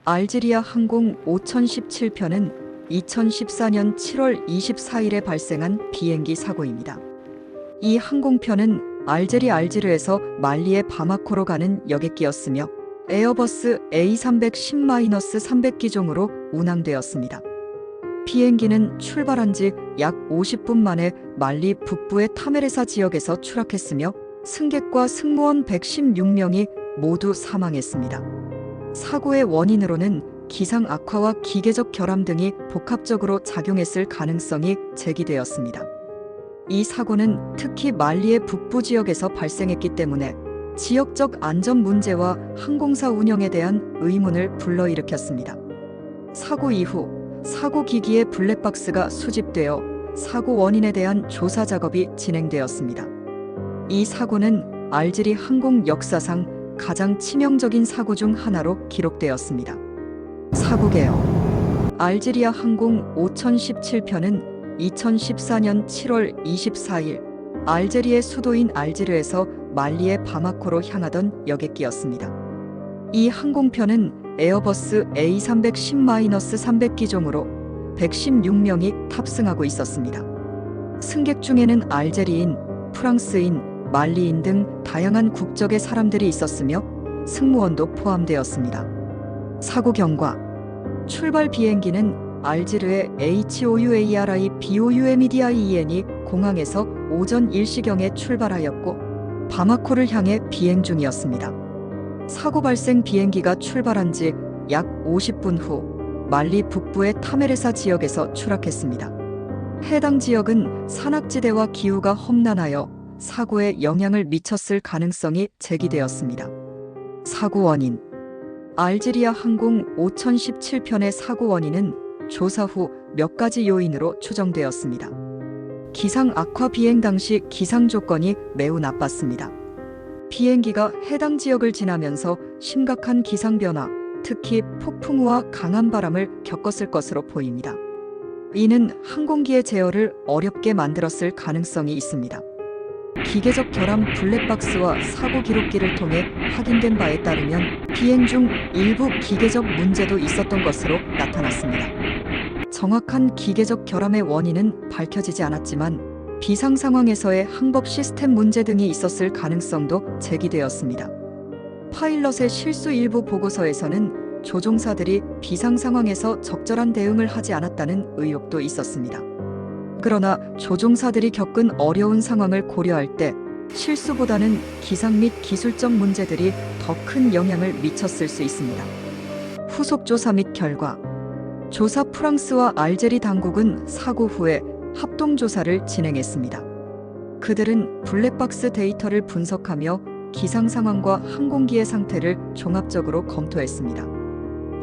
알제리아 항공 5017편은 2014년 7월 24일에 발생한 비행기 사고입니다. 이 항공편은 알제리에서 말리의 바마코로 가는 여객기였으며 에어버스 A310-300 기종으로 운항되었습니다. 비행기는 출발한 지 약 50분 만에 말리 북부의 타메레사 지역에서 추락했으며 승객과 승무원 116명이 모두 사망했습니다. 사고의 원인으로는 기상 악화와 기계적 결함 등이 복합적으로 작용했을 가능성이 제기되었습니다. 이 사고는 특히 말리의 북부 지역에서 발생했기 때문에 지역적 안전 문제와 항공사 운영에 대한 의문을 불러일으켰습니다. 사고 이후 사고 기기의 블랙박스가 수집되어 사고 원인에 대한 조사 작업이 진행되었습니다. 이 사고는 알제리 항공 역사상 가장 치명적인 사고 중 하나로 기록되었습니다. 사고 개요. 알제리아 항공 5017편은 2014년 7월 24일 알제리의 수도인 알제르에서 말리의 바마코로 향하던 여객기였습니다. 이 항공편은 에어버스 A310-300 기종으로 116명이 탑승하고 있었습니다. 승객 중에는 알제리인, 프랑스인, 말리인 등 다양한 국적의 사람들이 있었으며 승무원도 포함되었습니다. 사고 경과. 출발 비행기는 알제르의 HOUARI BOUMEDIEN이 공항에서 오전 1시경에 출발하였고 바마코를 향해 비행 중이었습니다. 사고 발생 비행기가 출발한 지 약 50분 후 말리 북부의 타메레사 지역에서 추락했습니다. 해당 지역은 산악지대와 기후가 험난하여 사고에 영향을 미쳤을 가능성이 제기되었습니다. 사고 원인. 알제리아 항공 5017편의 사고 원인은 조사 후 몇 가지 요인으로 추정되었습니다. 기상 악화. 비행 당시 기상 조건이 매우 나빴습니다. 비행기가 해당 지역을 지나면서 심각한 기상 변화, 특히 폭풍우와 강한 바람을 겪었을 것으로 보입니다. 이는 항공기의 제어를 어렵게 만들었을 가능성이 있습니다. 기계적 결함. 블랙박스와 사고 기록기를 통해 확인된 바에 따르면 비행 중 일부 기계적 문제도 있었던 것으로 나타났습니다. 정확한 기계적 결함의 원인은 밝혀지지 않았지만 비상 상황에서의 항법 시스템 문제 등이 있었을 가능성도 제기되었습니다. 파일럿의 실수. 일부 보고서에서는 조종사들이 비상 상황에서 적절한 대응을 하지 않았다는 의혹도 있었습니다. 그러나 조종사들이 겪은 어려운 상황을 고려할 때 실수보다는 기상 및 기술적 문제들이 더 큰 영향을 미쳤을 수 있습니다. 후속 조사 및 결과. 조사. 프랑스와 알제리 당국은 사고 후에 합동조사를 진행했습니다. 그들은 블랙박스 데이터를 분석하며 기상 상황과 항공기의 상태를 종합적으로 검토했습니다.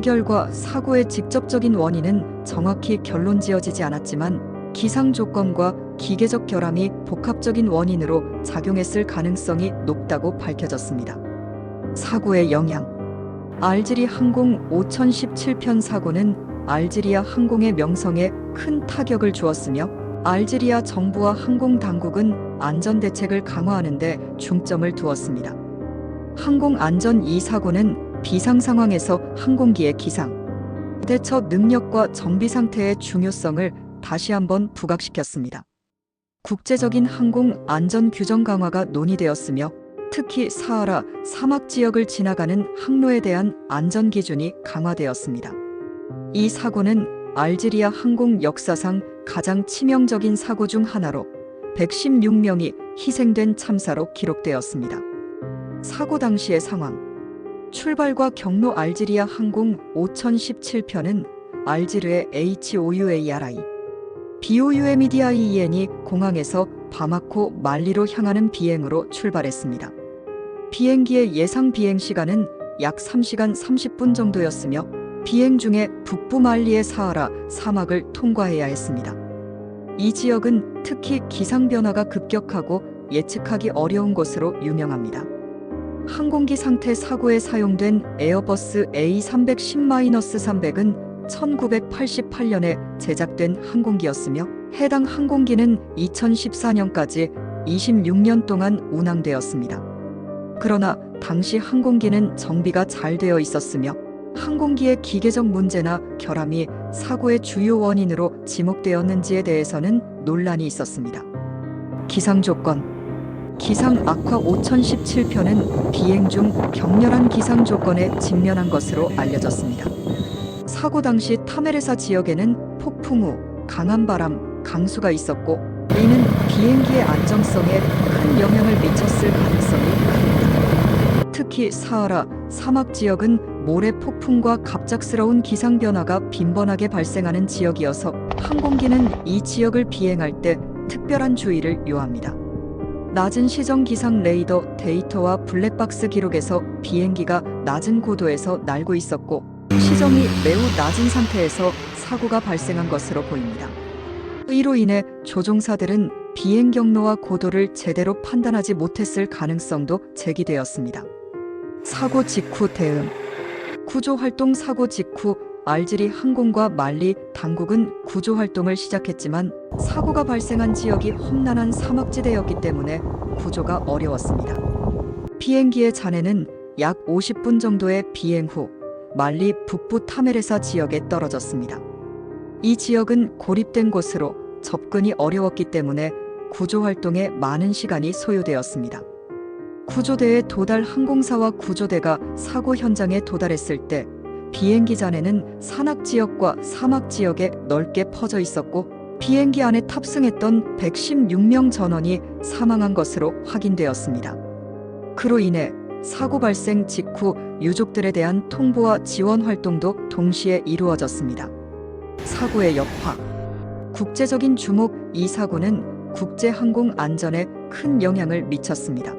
결과 사고의 직접적인 원인은 정확히 결론 지어지지 않았지만 기상 조건과 기계적 결함이 복합적인 원인으로 작용했을 가능성이 높다고 밝혀졌습니다. 사고의 영향. 알제리 항공 5017편 사고는 알제리아 항공의 명성에 큰 타격을 주었으며 알제리아 정부와 항공 당국은 안전 대책을 강화하는 데 중점을 두었습니다. 항공 안전. 이 사고는 비상 상황에서 항공기의 기상, 대처 능력과 정비 상태의 중요성을 다시 한번 부각시켰습니다. 국제적인 항공 안전 규정 강화가 논의되었으며 특히 사하라 사막 지역을 지나가는 항로에 대한 안전 기준이 강화되었습니다. 이 사고는 알제리아 항공 역사상 가장 치명적인 사고 중 하나로 116명이 희생된 참사로 기록되었습니다. 사고 당시의 상황. 출발과 경로. 알제리아 항공 5017편은 알제르의 HOUARI BOUMEDIEN이 공항에서 바마코 말리로 향하는 비행으로 출발했습니다. 비행기의 예상 비행 시간은 약 3시간 30분 정도였으며 비행 중에 북부 말리의 사하라 사막을 통과해야 했습니다. 이 지역은 특히 기상 변화가 급격하고 예측하기 어려운 곳으로 유명합니다. 항공기 상태. 사고에 사용된 에어버스 A310-300은 1988년에 제작된 항공기였으며 해당 항공기는 2014년까지 26년 동안 운항되었습니다. 그러나 당시 항공기는 정비가 잘 되어 있었으며 항공기의 기계적 문제나 결함이 사고의 주요 원인으로 지목되었는지에 대해서는 논란이 있었습니다. 기상 조건. 기상 악화 5017편은 비행 중 격렬한 기상 조건에 직면한 것으로 알려졌습니다. 사고 당시 타메르사 지역에는 폭풍 후 강한 바람, 강수가 있었고 이는 비행기의 안정성에 큰 영향을 미쳤을 가능성이 큽니다. 특히 사하라 사막 지역은 모래 폭풍과 갑작스러운 기상 변화가 빈번하게 발생하는 지역이어서 항공기는 이 지역을 비행할 때 특별한 주의를 요합니다. 낮은 시정 기상 레이더 데이터와 블랙박스 기록에서 비행기가 낮은 고도에서 날고 있었고 시정이 매우 낮은 상태에서 사고가 발생한 것으로 보입니다. 이로 인해 조종사들은 비행 경로와 고도를 제대로 판단하지 못했을 가능성도 제기되었습니다. 사고 직후 대응. 구조활동 사고 직후 알지리 항공과 말리 당국은 구조활동을 시작했지만 사고가 발생한 지역이 험난한 사막지대였기 때문에 구조가 어려웠습니다. 비행기의 잔해는 약 50분 정도의 비행 후 말리 북부 타메르사 지역에 떨어졌습니다. 이 지역은 고립된 곳으로 접근이 어려웠기 때문에 구조활동에 많은 시간이 소요되었습니다. 구조대의 도달 항공사와 구조대가 사고 현장에 도달했을 때 비행기 잔해는 산악 지역과 사막 지역에 넓게 퍼져 있었고 비행기 안에 탑승했던 116명 전원이 사망한 것으로 확인되었습니다. 그로 인해 사고 발생 직후 유족들에 대한 통보와 지원 활동도 동시에 이루어졌습니다. 사고의 여파. 국제적인 주목. 이 사고는 국제 항공 안전에 큰 영향을 미쳤습니다.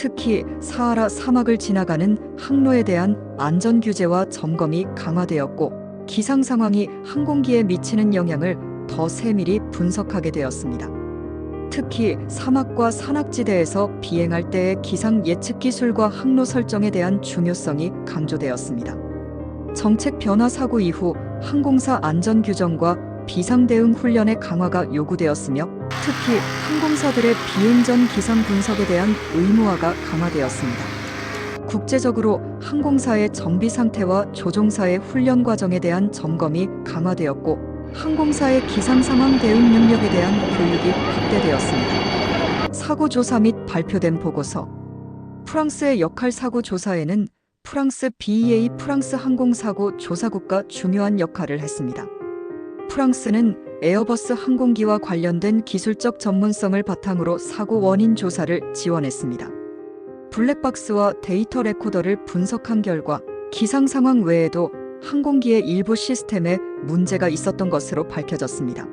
특히 사하라 사막을 지나가는 항로에 대한 안전 규제와 점검이 강화되었고 기상 상황이 항공기에 미치는 영향을 더 세밀히 분석하게 되었습니다. 특히 사막과 산악지대에서 비행할 때의 기상 예측 기술과 항로 설정에 대한 중요성이 강조되었습니다. 정책 변화 사고 이후 항공사 안전 규정과 비상 대응 훈련의 강화가 요구되었으며 특히 항공사들의 비행 전 기상 분석에 대한 의무화가 강화되었습니다. 국제적으로 항공사의 정비 상태와 조종사의 훈련 과정에 대한 점검이 강화되었고 항공사의 기상 상황 대응 능력에 대한 교육이 확대되었습니다. 사고 조사 및 발표된 보고서. 프랑스의 역할 사고 조사에는 프랑스 BEA 프랑스 항공사고 조사국가 중요한 역할을 했습니다. 프랑스는 에어버스 항공기와 관련된 기술적 전문성을 바탕으로 사고 원인 조사를 지원했습니다. 블랙박스와 데이터 레코더를 분석한 결과 기상 상황 외에도 항공기의 일부 시스템에 문제가 있었던 것으로 밝혀졌습니다.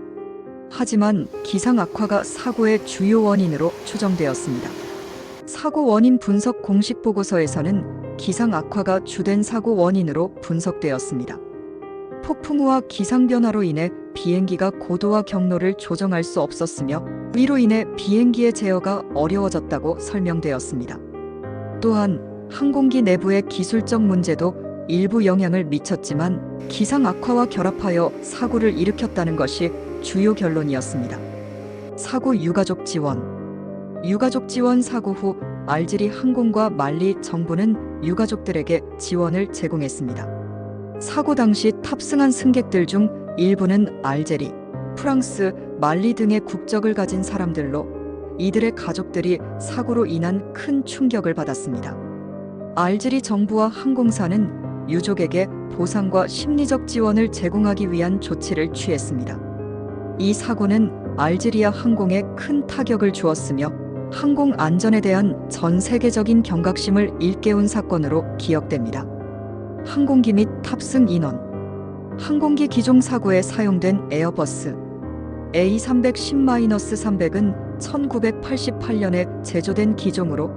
하지만 기상 악화가 사고의 주요 원인으로 추정되었습니다. 사고 원인 분석 공식 보고서에서는 기상 악화가 주된 사고 원인으로 분석되었습니다. 폭풍우와 기상 변화로 인해 비행기가 고도와 경로를 조정할 수 없었으며 이로 인해 비행기의 제어가 어려워졌다고 설명되었습니다. 또한 항공기 내부의 기술적 문제도 일부 영향을 미쳤지만 기상 악화와 결합하여 사고를 일으켰다는 것이 주요 결론이었습니다. 사고 유가족 지원. 유가족 지원. 사고 후 알지리 항공과 말리 정부는 유가족들에게 지원을 제공했습니다. 사고 당시 탑승한 승객들 중 일부는 알제리, 프랑스, 말리 등의 국적을 가진 사람들로 이들의 가족들이 사고로 인한 큰 충격을 받았습니다. 알제리 정부와 항공사는 유족에게 보상과 심리적 지원을 제공하기 위한 조치를 취했습니다. 이 사고는 알제리아 항공에 큰 타격을 주었으며 항공 안전에 대한 전 세계적인 경각심을 일깨운 사건으로 기억됩니다. 항공기 및 탑승 인원. 항공기 기종 사고에 사용된 에어버스 A310-300은 1988년에 제조된 기종으로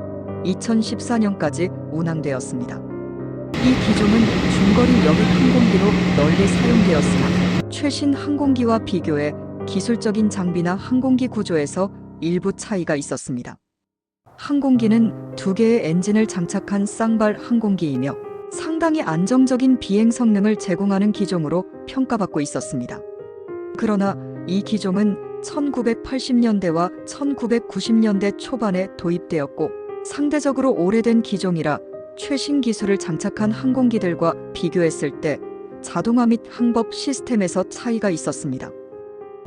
2014년까지 운항되었습니다. 이 기종은 중거리 여객 항공기로 널리 사용되었으나 최신 항공기와 비교해 기술적인 장비나 항공기 구조에서 일부 차이가 있었습니다. 항공기는 2개의 엔진을 장착한 쌍발 항공기이며 상당히 안정적인 비행 성능을 제공하는 기종으로 평가받고 있었습니다. 그러나 이 기종은 1980년대와 1990년대 초반에 도입되었고 상대적으로 오래된 기종이라 최신 기술을 장착한 항공기들과 비교했을 때 자동화 및 항법 시스템에서 차이가 있었습니다.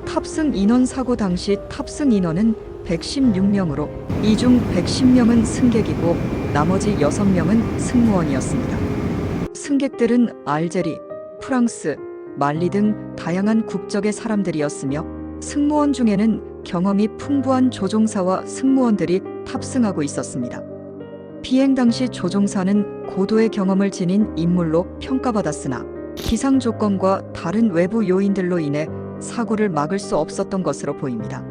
탑승 인원 사고 당시 탑승 인원은 116명으로 이 중 110명은 승객이고 나머지 6명은 승무원이었습니다. 승객들은 알제리, 프랑스, 말리 등 다양한 국적의 사람들이었으며 승무원 중에는 경험이 풍부한 조종사와 승무원들이 탑승하고 있었습니다. 비행 당시 조종사는 고도의 경험을 지닌 인물로 평가받았으나 기상 조건과 다른 외부 요인들로 인해 사고를 막을 수 없었던 것으로 보입니다.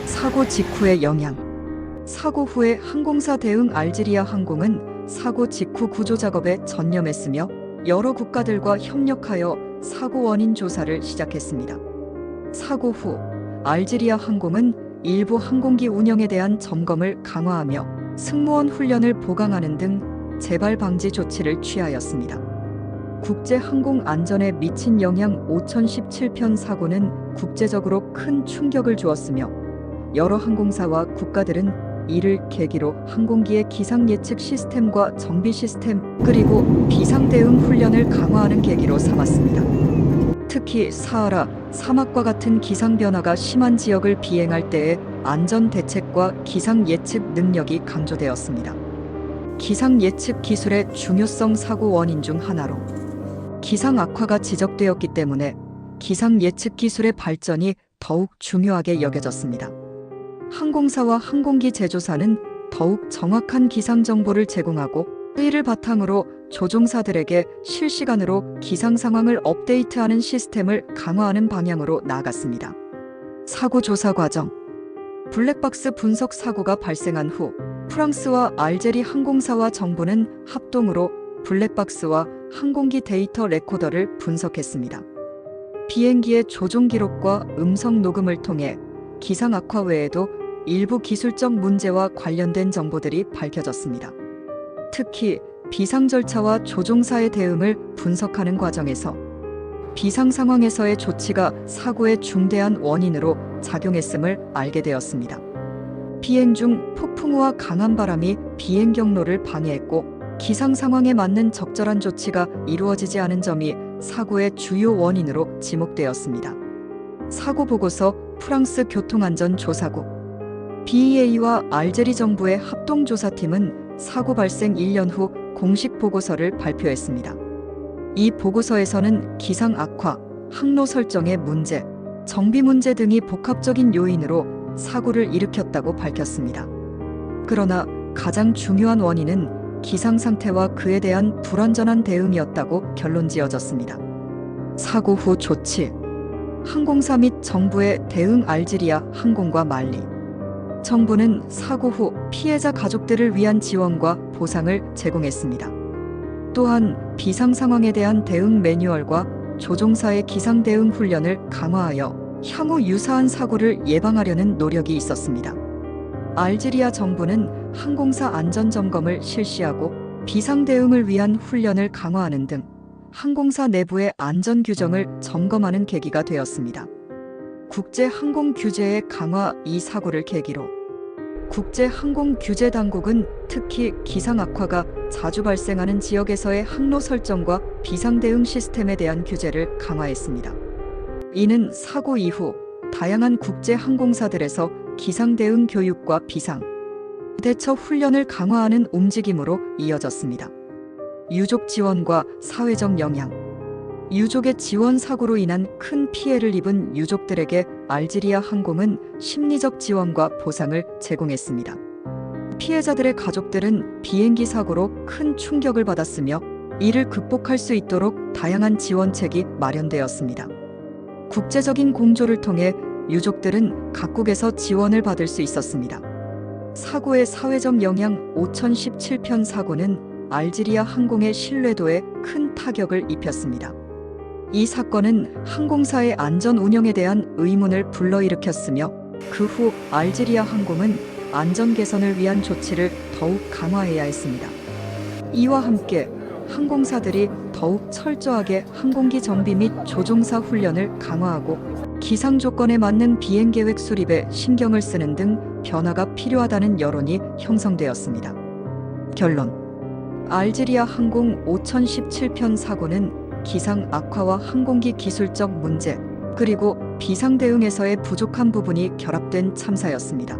사고 직후의 영향. 사고 후에 항공사 대응 알제리아 항공은 사고 직후 구조 작업에 전념했으며 여러 국가들과 협력하여 사고 원인 조사를 시작했습니다. 사고 후 알제리아 항공은 일부 항공기 운영에 대한 점검을 강화하며 승무원 훈련을 보강하는 등 재발 방지 조치를 취하였습니다. 국제 항공 안전에 미친 영향 5017편 사고는 국제적으로 큰 충격을 주었으며 여러 항공사와 국가들은 이를 계기로 항공기의 기상 예측 시스템과 정비 시스템 그리고 비상 대응 훈련을 강화하는 계기로 삼았습니다. 특히 사하라, 사막과 같은 기상 변화가 심한 지역을 비행할 때의 안전 대책과 기상 예측 능력이 강조되었습니다. 기상 예측 기술의 중요성 사고 원인 중 하나로 기상 악화가 지적되었기 때문에 기상 예측 기술의 발전이 더욱 중요하게 여겨졌습니다. 항공사와 항공기 제조사는 더욱 정확한 기상 정보를 제공하고 이를 바탕으로 조종사들에게 실시간으로 기상 상황을 업데이트하는 시스템을 강화하는 방향으로 나아갔습니다. 사고 조사 과정. 블랙박스 분석 사고가 발생한 후 프랑스와 알제리 항공사와 정부는 합동으로 블랙박스와 항공기 데이터 레코더를 분석했습니다. 비행기의 조종 기록과 음성 녹음을 통해 기상 악화 외에도 일부 기술적 문제와 관련된 정보들이 밝혀졌습니다. 특히 비상 절차와 조종사의 대응을 분석하는 과정에서 비상 상황에서의 조치가 사고의 중대한 원인으로 작용했음을 알게 되었습니다. 비행 중 폭풍우와 강한 바람이 비행 경로를 방해했고 기상 상황에 맞는 적절한 조치가 이루어지지 않은 점이 사고의 주요 원인으로 지목되었습니다. 사고 보고서 프랑스 교통안전조사국 BEA와 알제리 정부의 합동조사팀은 사고 발생 1년 후 공식 보고서를 발표했습니다. 이 보고서에서는 기상 악화, 항로 설정의 문제, 정비 문제 등이 복합적인 요인으로 사고를 일으켰다고 밝혔습니다. 그러나 가장 중요한 원인은 기상 상태와 그에 대한 불완전한 대응이었다고 결론지어졌습니다. 사고 후 조치. 항공사 및 정부의 대응 알제리아 항공과 말리. 정부는 사고 후 피해자 가족들을 위한 지원과 보상을 제공했습니다. 또한 비상 상황에 대한 대응 매뉴얼과 조종사의 기상 대응 훈련을 강화하여 향후 유사한 사고를 예방하려는 노력이 있었습니다. 알제리아 정부는 항공사 안전 점검을 실시하고 비상 대응을 위한 훈련을 강화하는 등 항공사 내부의 안전 규정을 점검하는 계기가 되었습니다. 국제 항공 규제의 강화. 이 사고를 계기로 국제 항공 규제 당국은 특히 기상 악화가 자주 발생하는 지역에서의 항로 설정과 비상 대응 시스템에 대한 규제를 강화했습니다. 이는 사고 이후 다양한 국제 항공사들에서 기상 대응 교육과 비상 대처 훈련을 강화하는 움직임으로 이어졌습니다. 유족 지원과 사회적 영향. 유족의 지원 사고로 인한 큰 피해를 입은 유족들에게 알제리아 항공은 심리적 지원과 보상을 제공했습니다. 피해자들의 가족들은 비행기 사고로 큰 충격을 받았으며 이를 극복할 수 있도록 다양한 지원책이 마련되었습니다. 국제적인 공조를 통해 유족들은 각국에서 지원을 받을 수 있었습니다. 사고의 사회적 영향. 5017편 사고는 알제리아 항공의 신뢰도에 큰 타격을 입혔습니다. 이 사건은 항공사의 안전 운영에 대한 의문을 불러일으켰으며 그 후 알제리아 항공은 안전 개선을 위한 조치를 더욱 강화해야 했습니다. 이와 함께 항공사들이 더욱 철저하게 항공기 정비 및 조종사 훈련을 강화하고 기상 조건에 맞는 비행 계획 수립에 신경을 쓰는 등 변화가 필요하다는 여론이 형성되었습니다. 결론. 알제리아 항공 5017편 사고는 기상 악화와 항공기 기술적 문제, 그리고 비상 대응에서의 부족한 부분이 결합된 참사였습니다.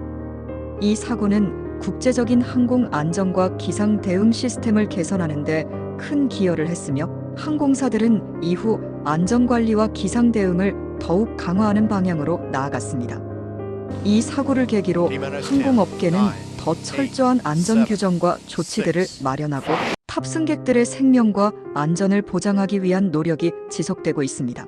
이 사고는 국제적인 항공 안전과 기상 대응 시스템을 개선하는 데 큰 기여를 했으며, 항공사들은 이후 안전관리와 기상 대응을 더욱 강화하는 방향으로 나아갔습니다. 이 사고를 계기로 항공업계는 더 철저한 안전 규정과 조치들을 마련하고 탑승객들의 생명과 안전을 보장하기 위한 노력이 지속되고 있습니다.